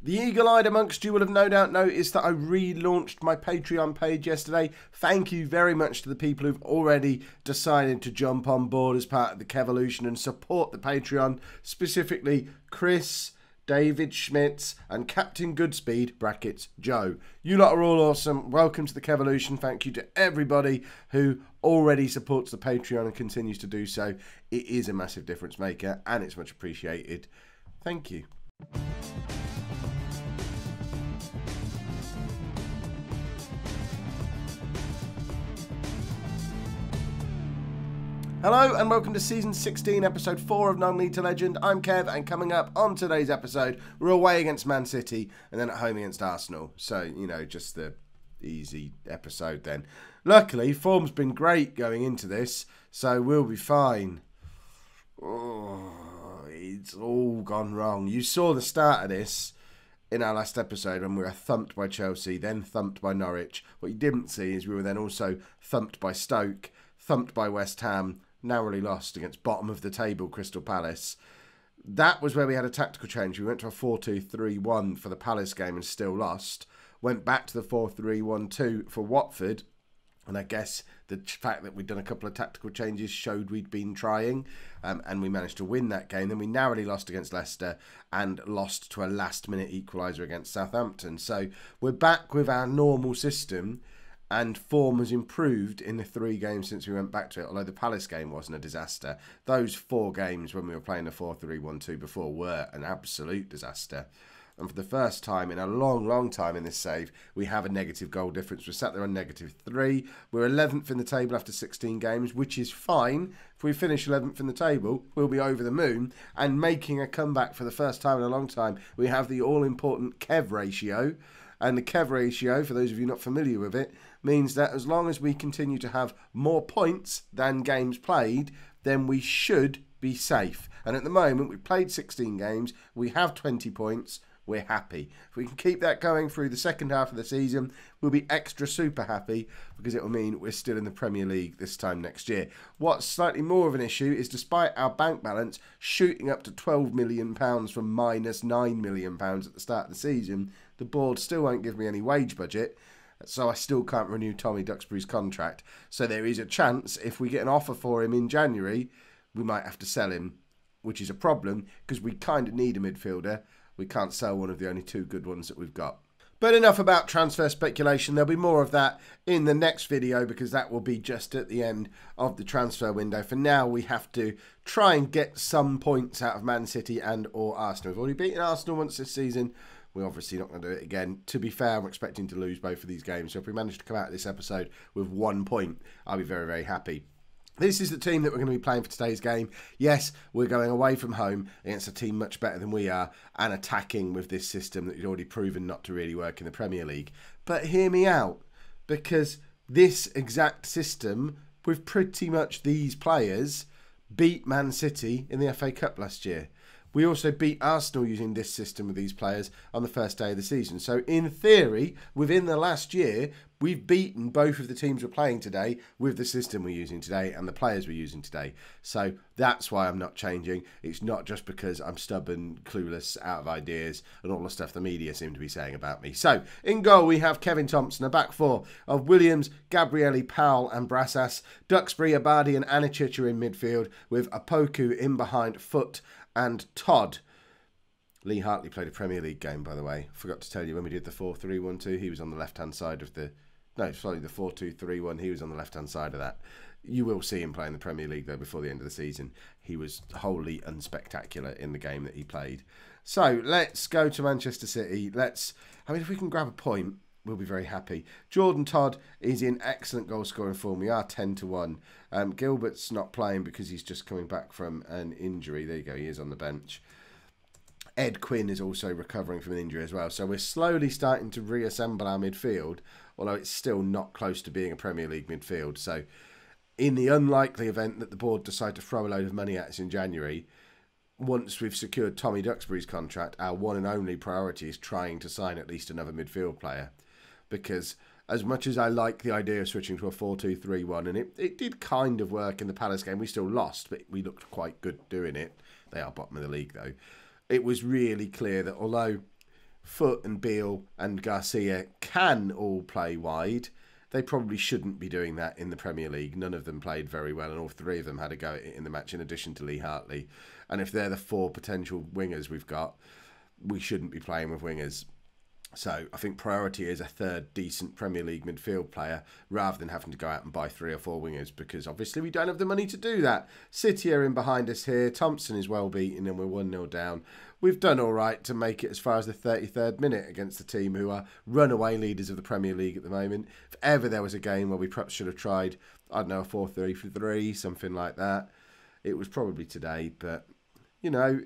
The eagle-eyed amongst you will have no doubt noticed that I relaunched my Patreon page yesterday. Thank you very much to the people who've already decided to jump on board as part of the Kevolution and support the Patreon, specifically Chris, David Schmitz and Captain Goodspeed, brackets, Joe. You lot are all awesome. Welcome to the Kevolution. Thank you to everybody who already supports the Patreon and continues to do so. It is a massive difference maker and it's much appreciated. Thank you. Hello and welcome to Season 16, Episode 4 of Non-League to Legend. I'm Kev and coming up on today's episode, we're away against Man City and then at home against Arsenal. So, you know, just the easy episode then. Luckily, form's been great going into this, so we'll be fine. Oh, it's all gone wrong. You saw the start of this in our last episode when we were thumped by Chelsea, then thumped by Norwich. What you didn't see is we were then also thumped by Stoke, thumped by West Ham, narrowly lost against bottom of the table Crystal Palace. That was where we had a tactical change. We went to a 4-2-3-1 for the Palace game and still lost. Went back to the 4-3-1-2 for Watford. And I guess the fact that we'd done a couple of tactical changes showed we'd been trying. And we managed to win that game. Then we narrowly lost against Leicester and lost to a last-minute equaliser against Southampton. So we're back with our normal system. And form has improved in the 3 games since we went back to it, although the Palace game wasn't a disaster. Those 4 games when we were playing the 4-3-1-2 before were an absolute disaster. And for the first time in a long, long time in this save, we have a negative goal difference. We're sat there on -3. We're 11th in the table after 16 games, which is fine. If we finish 11th in the table, we'll be over the moon. And making a comeback for the first time in a long time, we have the all-important Kev ratio. And the Kev ratio, for those of you not familiar with it, means that as long as we continue to have more points than games played, then we should be safe. And at the moment, we've played 16 games, we have 20 points, we're happy. If we can keep that going through the second half of the season, we'll be extra super happy because it will mean we're still in the Premier League this time next year. What's slightly more of an issue is despite our bank balance shooting up to £12 million from -9 million at the start of the season, the board still won't give me any wage budget, so I still can't renew Tommy Duxbury's contract. So there is a chance if we get an offer for him in January, we might have to sell him, which is a problem because we kind of need a midfielder. We can't sell one of the only 2 good ones that we've got. But enough about transfer speculation. There'll be more of that in the next video because that will be just at the end of the transfer window. For now, we have to try and get some points out of Man City and or Arsenal. We've already beaten Arsenal once this season. We're obviously not going to do it again. To be fair, I'm expecting to lose both of these games. So if we manage to come out of this episode with 1 point, I'll be very, very happy. This is the team that we're going to be playing for today's game. Yes, we're going away from home against a team much better than we are and attacking with this system that you'd already proven not to really work in the Premier League. But hear me out, because this exact system with pretty much these players beat Man City in the FA Cup last year. We also beat Arsenal using this system with these players on the first day of the season. So in theory, within the last year, we've beaten both of the teams we're playing today with the system we're using today and the players we're using today. So that's why I'm not changing. It's not just because I'm stubborn, clueless, out of ideas and all the stuff the media seem to be saying about me. So in goal, we have Kevin Thompson, a back 4 of Williams, Gabrielli, Powell and Brassas. Duxbury, Abadi and Anicic are in midfield with Apoku in behind Foot and Todd. Lee Hartley played a Premier League game, by the way. Forgot to tell you when we did the 4-3-1-2, he was on the left-hand side of the... No, sorry, the 4-2-3-1, he was on the left-hand side of that. You will see him play in the Premier League, though, before the end of the season. He was wholly unspectacular in the game that he played. So, let's go to Manchester City. I mean, if we can grab a point, we'll be very happy. Jordan Todd is in excellent goal-scoring form. We are 10-1. Gilbert's not playing because he's just coming back from an injury. There you go, he is on the bench. Ed Quine is also recovering from an injury as well. So we're slowly starting to reassemble our midfield, although it's still not close to being a Premier League midfield. So in the unlikely event that the board decide to throw a load of money at us in January, once we've secured Tommy Duxbury's contract, our one and only priority is trying to sign at least another midfield player. Because as much as I like the idea of switching to a 4-2-3-1, and it did kind of work in the Palace game, we still lost, but we looked quite good doing it. They are bottom of the league, though. It was really clear that although Foot and Beale and Garcia can all play wide, they probably shouldn't be doing that in the Premier League. None of them played very well, and all three of them had a go at it in the match, in addition to Lee Hartley. And if they're the 4 potential wingers we've got, we shouldn't be playing with wingers. So I think priority is a third decent Premier League midfield player, rather than having to go out and buy 3 or 4 wingers, because obviously we don't have the money to do that. City are in behind us here. Thompson is well beaten and we're 1-0 down. We've done all right to make it as far as the 33rd minute against the team who are runaway leaders of the Premier League at the moment. If ever there was a game where we perhaps should have tried, I don't know, a 4-3-3, something like that, it was probably today. But, you know,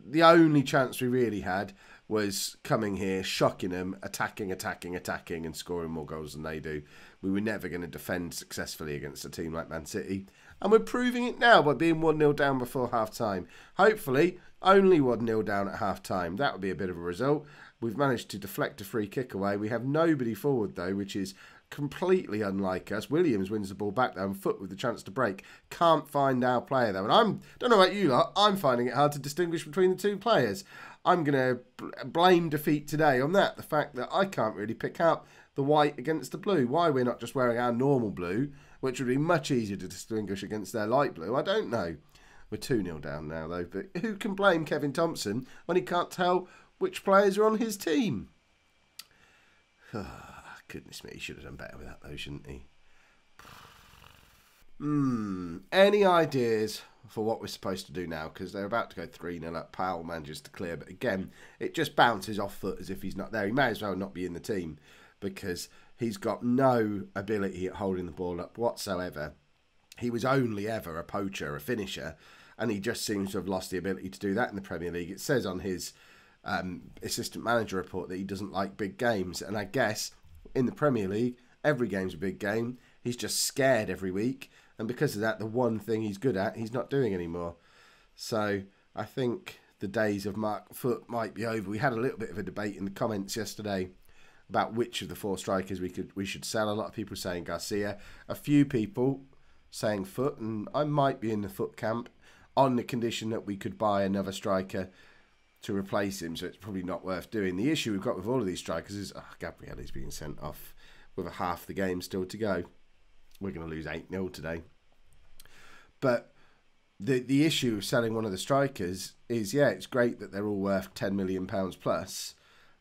the only chance we really had was coming here, shocking them, attacking, and scoring more goals than they do. We were never going to defend successfully against a team like Man City. And we're proving it now by being 1-0 down before half-time. Hopefully, only 1-0 down at half-time. That would be a bit of a result. We've managed to deflect a free kick away. We have nobody forward, though, which is completely unlike us. Williams wins the ball back, though, and Foot with the chance to break. Can't find our player, though. And don't know about you lot, I'm finding it hard to distinguish between the two players. I'm going to blame defeat today on that. The fact that I can't really pick out the white against the blue. Why we're not just wearing our normal blue, which would be much easier to distinguish against their light blue, I don't know. We're 2-0 down now, though. But who can blame Kevin Thompson when he can't tell which players are on his team? Goodness me, he should have done better with that, though, shouldn't he? Any ideas for what we're supposed to do now? Because they're about to go 3-0 up. Powell manages to clear. But again, it just bounces off Foot as if he's not there. He may as well not be in the team, because he's got no ability at holding the ball up whatsoever. He was only ever a poacher, a finisher, and he just seems to have lost the ability to do that in the Premier League. It says on his assistant manager report that he doesn't like big games, and I guess in the Premier League, every game's a big game. He's just scared every week, and because of that, the one thing he's good at, he's not doing anymore. So I think the days of Mark Foot might be over. We had a little bit of a debate in the comments yesterday about which of the 4 strikers we should sell. A lot of people saying Garcia, a few people saying Foot, and I might be in the Foot camp, on the condition that we could buy another striker to replace him, so it's probably not worth doing. The issue we've got with all of these strikers is Gabrielli's being sent off with a half the game still to go. We're going to lose 8-0 today. But the issue of selling one of the strikers is, yeah, it's great that they're all worth £10 million plus,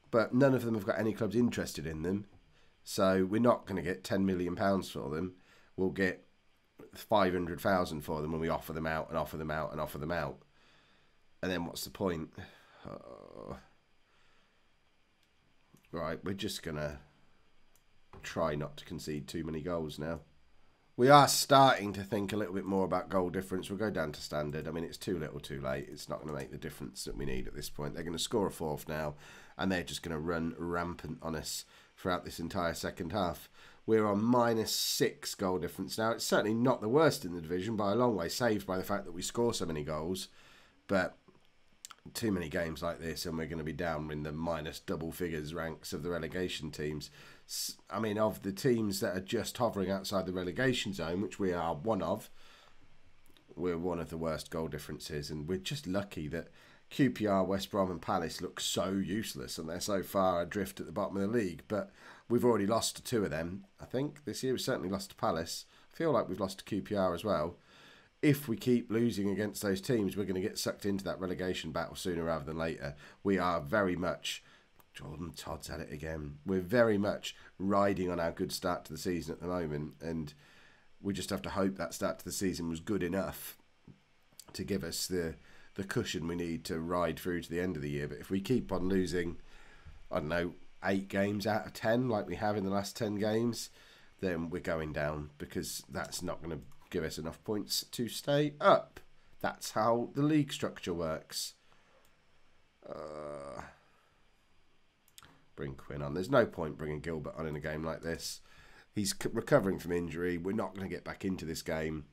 but none of them have got any clubs interested in them. So we're not going to get £10 million for them. We'll get 500,000 for them when we offer them out and offer them out and offer them out. And then what's the point? Right, we're just going to try not to concede too many goals now. We are starting to think a little bit more about goal difference. We'll go down to standard. I mean, it's too little too late. It's not going to make the difference that we need at this point. They're going to score a 4th now, and they're just going to run rampant on us throughout this entire second half. We're on -6 goal difference now. It's certainly not the worst in the division by a long way, saved by the fact that we score so many goals. But too many games like this, and we're going to be down in the minus double figures ranks of the relegation teams. I mean, of the teams that are just hovering outside the relegation zone, which we are one of, we're one of the worst goal differences, and we're just lucky that QPR, West Brom and Palace look so useless, and they're so far adrift at the bottom of the league. But we've already lost to 2 of them, I think. This year we've certainly lost to Palace. I feel like we've lost to QPR as well. If we keep losing against those teams, we're going to get sucked into that relegation battle sooner rather than later. We are very much... Jordan Todd's at it again. We're very much riding on our good start to the season at the moment, and we just have to hope that start to the season was good enough to give us the cushion we need to ride through to the end of the year. But if we keep on losing, I don't know, 8 games out of 10 like we have in the last 10 games, then we're going down, because that's not going to give us enough points to stay up. That's how the league structure works. Bring Quine on. There's no point bringing Gilbert on in a game like this. He's recovering from injury. We're not going to get back into this game.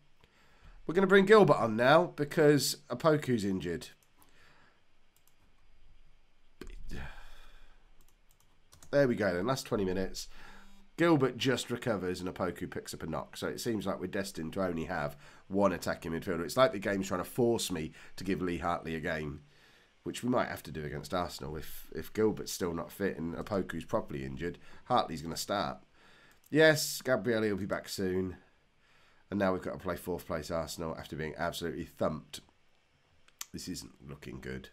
We're going to bring Gilbert on now because Apoku's injured. There we go then. Last 20 minutes. Gilbert just recovers and Apoku picks up a knock. So it seems like we're destined to only have one attacking midfielder. It's like the game's trying to force me to give Lee Hartley a game. which we might have to do against Arsenal if Gilbert's still not fit and Opoku's properly injured. Hartley's going to start. Yes, Gabriele will be back soon. And now we've got to play 4th place Arsenal after being absolutely thumped. This isn't looking good.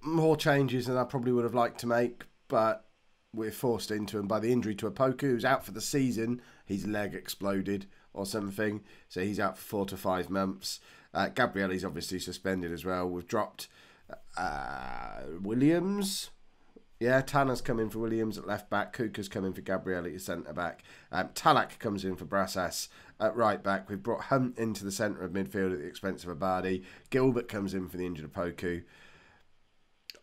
More changes than I probably would have liked to make, but we're forced into them by the injury to Opoku, who's out for the season. His leg exploded or something, so he's out for 4 to 5 months. Gabriele's obviously suspended as well. We've dropped Williams. Yeah, Tanner's come in for Williams at left back. Kuka's come in for Gabriele at centre back. Talak comes in for Brassas at right back. We've brought Hunt into the centre of midfield at the expense of Abadi. Gilbert comes in for the injured Opoku.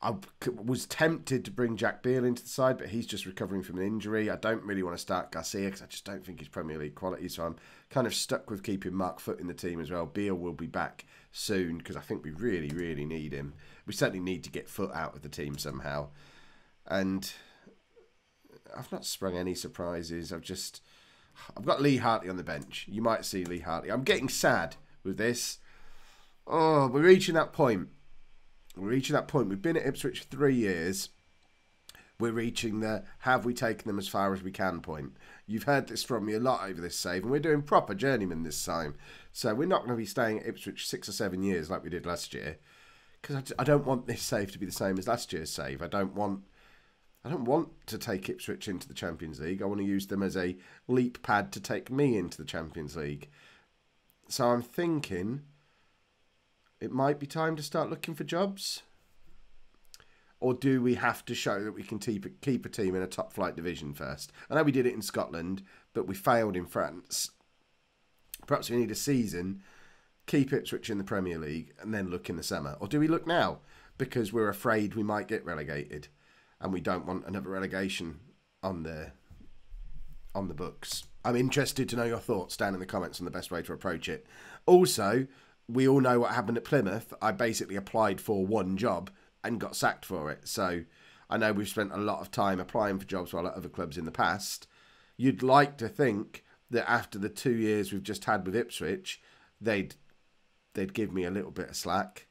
I was tempted to bring Jack Beale into the side, but he's just recovering from an injury. I don't really want to start Garcia because I just don't think he's Premier League quality. So I'm kind of stuck with keeping Mark Foot in the team as well. Beale will be back soon because I think we really, really need him. We certainly need to get Foot out of the team somehow. And I've not sprung any surprises. I've got Lee Hartley on the bench. You might see Lee Hartley. I'm getting sad with this. Oh, we're reaching that point. We've been at Ipswich 3 years. We're reaching the have we taken them as far as we can point. You've heard this from me a lot over this save, and we're doing proper journeyman this time. So we're not going to be staying at Ipswich 6 or 7 years like we did last year. Because I don't want this save to be the same as last year's save. I don't want to take Ipswich into the Champions League. I want to use them as a leap pad to take me into the Champions League. So I'm thinking it might be time to start looking for jobs. Or do we have to show that we can keep a team in a top flight division first? I know we did it in Scotland, but we failed in France. Perhaps we need a season, keep Ipswich in the Premier League, and then look in the summer. Or do we look now? Because we're afraid we might get relegated. And we don't want another relegation on the books. I'm interested to know your thoughts down in the comments on the best way to approach it. Also, we all know what happened at Plymouth. I basically applied for one job and got sacked for it. So I know we've spent a lot of time applying for jobs while at other clubs in the past. You'd like to think that after the 2 years we've just had with Ipswich, they'd give me a little bit of slack.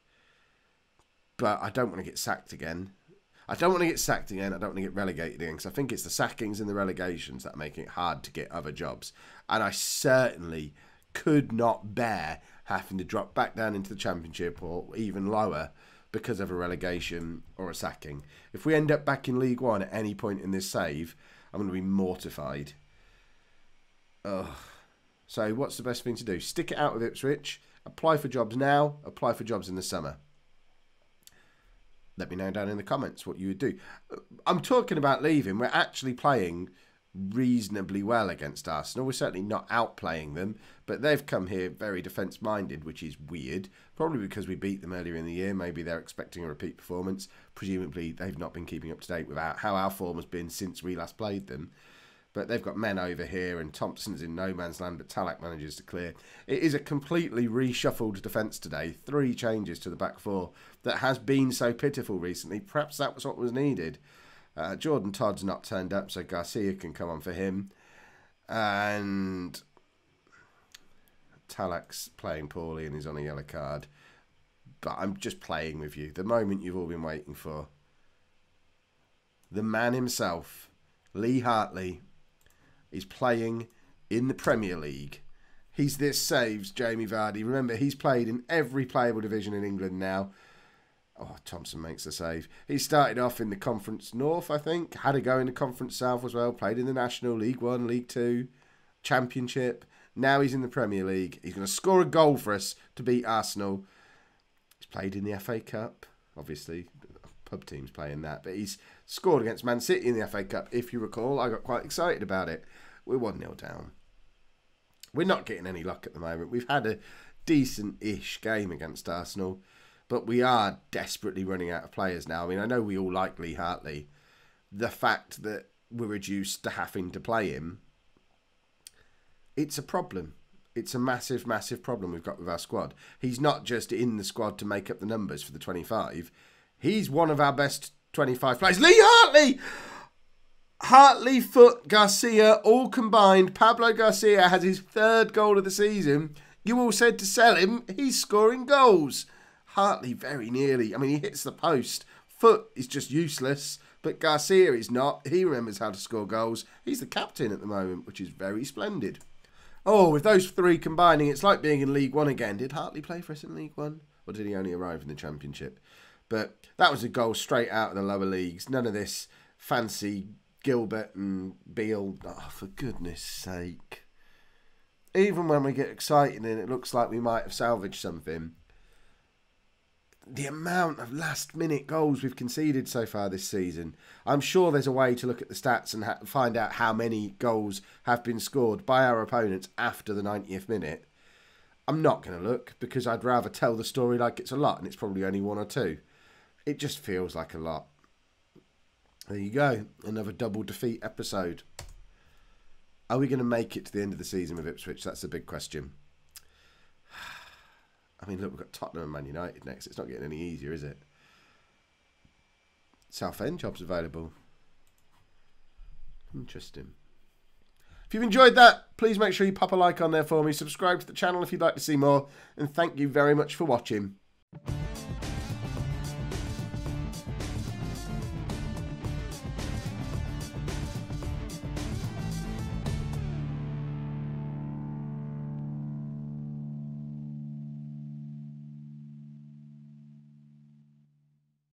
But I don't want to get sacked again. I don't want to get relegated again because I think it's the sackings and the relegations that are making it hard to get other jobs. And I certainly could not bear having to drop back down into the Championship or even lower because of a relegation or a sacking. If we end up back in League One at any point in this save, I'm going to be mortified. Ugh. So what's the best thing to do? Stick it out with Ipswich, apply for jobs now, apply for jobs in the summer. Let me know down in the comments what you would do. I'm talking about leaving. We're actually playing reasonably well against Arsenal. We're certainly not outplaying them, but they've come here very defence-minded, which is weird. Probably because we beat them earlier in the year. Maybe they're expecting a repeat performance. Presumably, they've not been keeping up to date with how our form has been since we last played them. But they've got men over here, and Thompson's in no man's land, but Talak manages to clear. It is a completely reshuffled defence today. 3 changes to the back 4 that has been so pitiful recently. Perhaps that was what was needed. Jordan Todd's not turned up, so Garcia can come on for him. And Talak's playing poorly and is on a yellow card. But I'm just playing with you. The moment you've all been waiting for. The man himself, Lee Hartley, is playing in the Premier League. He's this saves Jamie Vardy. Remember, he's played in every playable division in England now. Oh, Thompson makes the save. He started off in the Conference North, I think. Had a go in the Conference South as well. Played in the National, League 1, League 2, Championship. Now he's in the Premier League. He's going to score a goal for us to beat Arsenal. He's played in the FA Cup. Obviously, pub team's playing that. But he's scored against Man City in the FA Cup. If you recall, I got quite excited about it. We're 1-0 down. We're not getting any luck at the moment. We've had a decent-ish game against Arsenal. But we are desperately running out of players now. I mean, I know we all like Lee Hartley. The fact that we're reduced to having to play him, it's a problem. It's a massive, massive problem we've got with our squad. He's not just in the squad to make up the numbers for the 25. He's one of our best 25 players. Lee Hartley! Hartley, Foot, Garcia, all combined. Pablo Garcia has his 3rd goal of the season. You all said to sell him. He's scoring goals. Hartley very nearly. I mean, he hits the post. Foot is just useless, but Garcia is not. He remembers how to score goals. He's the captain at the moment, which is very splendid. Oh, with those three combining, it's like being in League One again. Did Hartley play for us in League One? Or did he only arrive in the Championship? But that was a goal straight out of the lower leagues. None of this fancy Gilbert and Beale. Oh, for goodness sake. Even when we get excited and it looks like we might have salvaged something, the amount of last-minute goals we've conceded so far this season. I'm sure there's a way to look at the stats and find out how many goals have been scored by our opponents after the 90th minute. I'm not going to look because I'd rather tell the story like it's a lot and it's probably only one or two. It just feels like a lot. There you go. Another double defeat episode. Are we going to make it to the end of the season with Ipswich? That's a big question. I mean, look, we've got Tottenham and Man United next. It's not getting any easier, is it? Southend jobs available. Interesting. If you've enjoyed that, please make sure you pop a like on there for me. Subscribe to the channel if you'd like to see more. And thank you very much for watching.